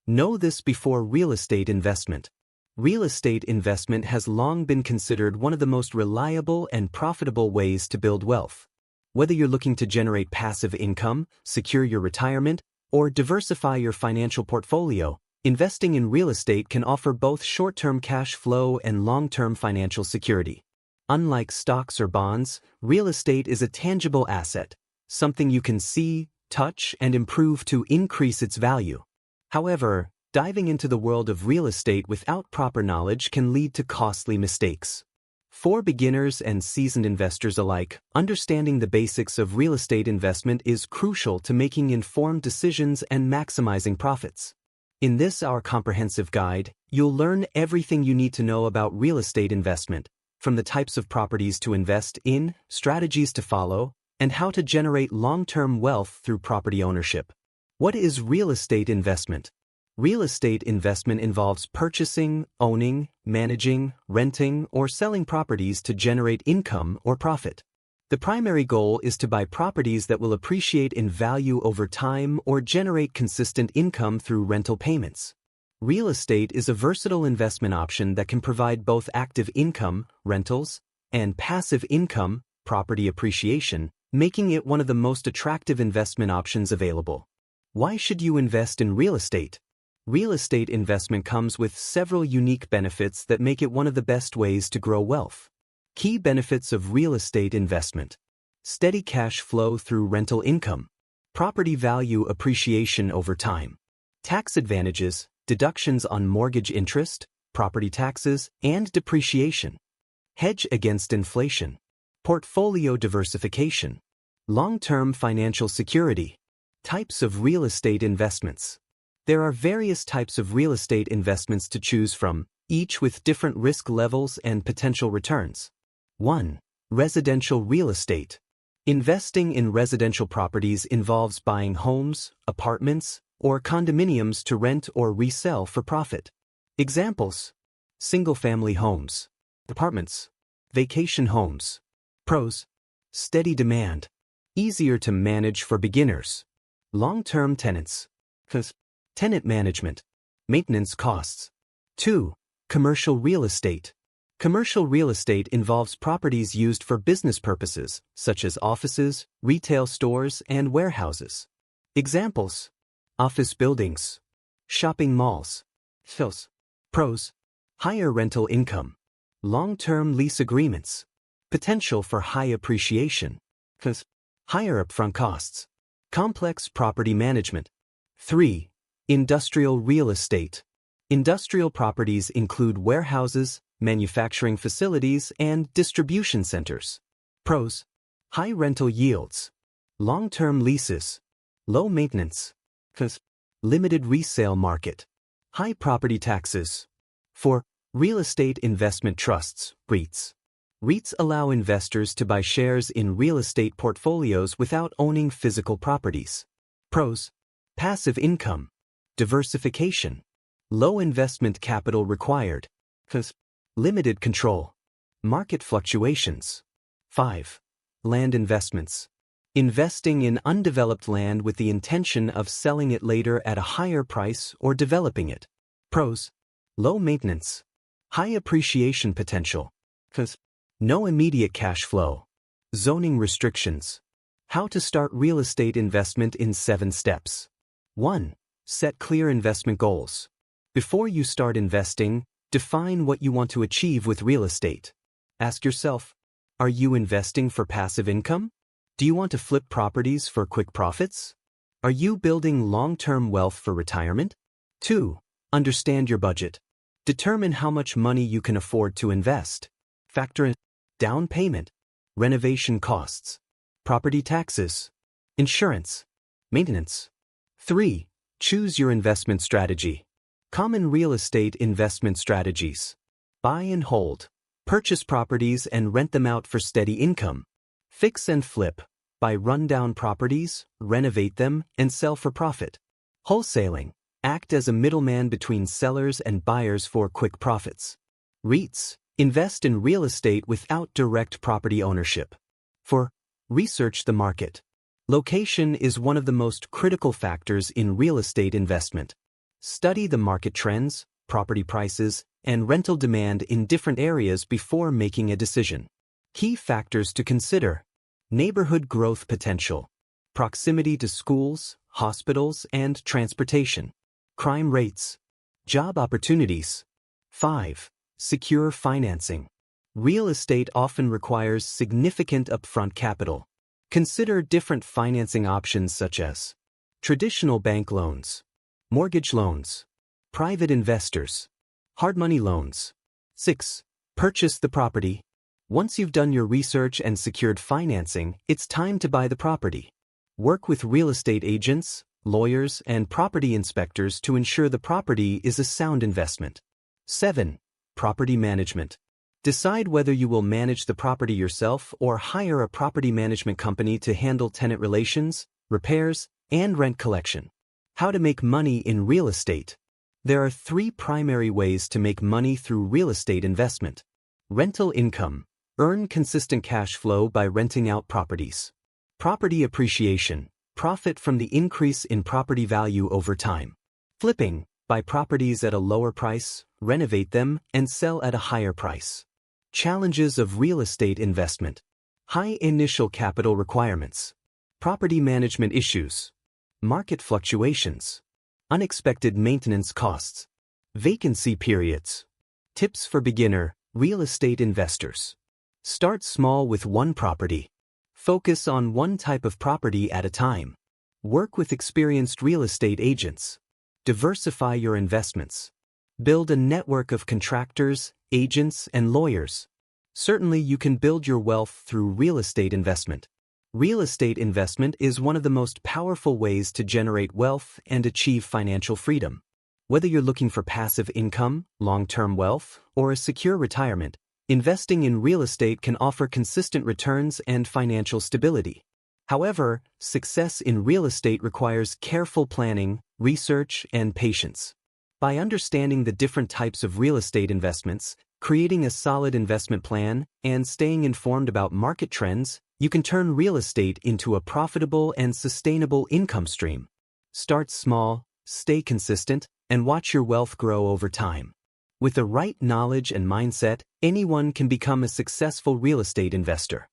Know this before real estate investment. Real estate investment has long been considered one of the most reliable and profitable ways to build wealth. Whether you're looking to generate passive income, secure your retirement, or diversify your financial portfolio, investing in real estate can offer both short-term cash flow and long-term financial security. Unlike stocks or bonds, real estate is a tangible asset, something you can see, touch, and improve to increase its value. However, diving into the world of real estate without proper knowledge can lead to costly mistakes. For beginners and seasoned investors alike, understanding the basics of real estate investment is crucial to making informed decisions and maximizing profits. In this, our comprehensive guide, you'll learn everything you need to know about real estate investment, from the types of properties to invest in, strategies to follow, and how to generate long-term wealth through property ownership. What is real estate investment? Real estate investment involves purchasing, owning, managing, renting, or selling properties to generate income or profit. The primary goal is to buy properties that will appreciate in value over time or generate consistent income through rental payments. Real estate is a versatile investment option that can provide both active income, rentals, and passive income, property appreciation, making it one of the most attractive investment options available. Why should you invest in real estate? Real estate investment comes with several unique benefits that make it one of the best ways to grow wealth. Key benefits of real estate investment: steady cash flow through rental income, property value appreciation over time, tax advantages, deductions on mortgage interest, property taxes, and depreciation, hedge against inflation, portfolio diversification, long-term financial security. Types of real estate investments. There are various types of real estate investments to choose from, each with different risk levels and potential returns. 1. Residential real estate. Investing in residential properties involves buying homes, apartments, or condominiums to rent or resell for profit. Examples: single-family homes, apartments, vacation homes. Pros: steady demand, easier to manage for beginners. Long-term tenants. Tenant management, maintenance costs. 2. Commercial real estate. Commercial real estate involves properties used for business purposes, such as offices, retail stores, and warehouses. Examples: office buildings, shopping malls. Pros: higher rental income, long-term lease agreements, potential for high appreciation, higher upfront costs, complex property management. 3. Industrial real estate. Industrial properties include warehouses, manufacturing facilities, and distribution centers. Pros: high rental yields, long-term leases, low maintenance, limited resale market, high property taxes. 4. Real estate investment trusts, REITs. REITs allow investors to buy shares in real estate portfolios without owning physical properties. Pros: passive income, diversification, low investment capital required, limited control, market fluctuations. 5. Land investments. Investing in undeveloped land with the intention of selling it later at a higher price or developing it. Pros: low maintenance, high appreciation potential, no immediate cash flow. Zoning restrictions. How to start real estate investment in 7 steps. 1. Set clear investment goals. Before you start investing, define what you want to achieve with real estate. Ask yourself, are you investing for passive income? Do you want to flip properties for quick profits? Are you building long-term wealth for retirement? 2. Understand your budget. Determine how much money you can afford to invest. Factor in down payment, renovation costs, property taxes, insurance, maintenance. 3. Choose your investment strategy. Common real estate investment strategies. Buy and hold. Purchase properties and rent them out for steady income. Fix and flip. Buy rundown properties, renovate them, and sell for profit. Wholesaling. Act as a middleman between sellers and buyers for quick profits. REITs. Invest in real estate without direct property ownership. 4. Research the market. Location is one of the most critical factors in real estate investment. Study the market trends, property prices, and rental demand in different areas before making a decision. Key factors to consider: neighborhood growth potential, proximity to schools, hospitals, and transportation, crime rates, job opportunities. 5. Secure financing. Real estate often requires significant upfront capital. Consider different financing options such as traditional bank loans, mortgage loans, private investors, hard money loans. 6. Purchase the property. Once you've done your research and secured financing, it's time to buy the property. Work with real estate agents, lawyers, and property inspectors to ensure the property is a sound investment. 7. Property management. Decide whether you will manage the property yourself or hire a property management company to handle tenant relations, repairs, and rent collection. How to make money in real estate. There are 3 primary ways to make money through real estate investment. Rental income. Earn consistent cash flow by renting out properties. Property appreciation. Profit from the increase in property value over time. Flipping. Buy properties at a lower price, renovate them, and sell at a higher price. Challenges of real estate investment. High initial capital requirements. Property management issues. Market fluctuations. Unexpected maintenance costs. Vacancy periods. Tips for beginner real estate investors. Start small with one property. Focus on one type of property at a time. Work with experienced real estate agents. Diversify your investments. Build a network of contractors, agents, and lawyers. Certainly, you can build your wealth through real estate investment. Real estate investment is one of the most powerful ways to generate wealth and achieve financial freedom. Whether you're looking for passive income, long-term wealth, or a secure retirement, investing in real estate can offer consistent returns and financial stability. However, success in real estate requires careful planning, research, and patience. By understanding the different types of real estate investments, creating a solid investment plan, and staying informed about market trends, you can turn real estate into a profitable and sustainable income stream. Start small, stay consistent, and watch your wealth grow over time. With the right knowledge and mindset, anyone can become a successful real estate investor.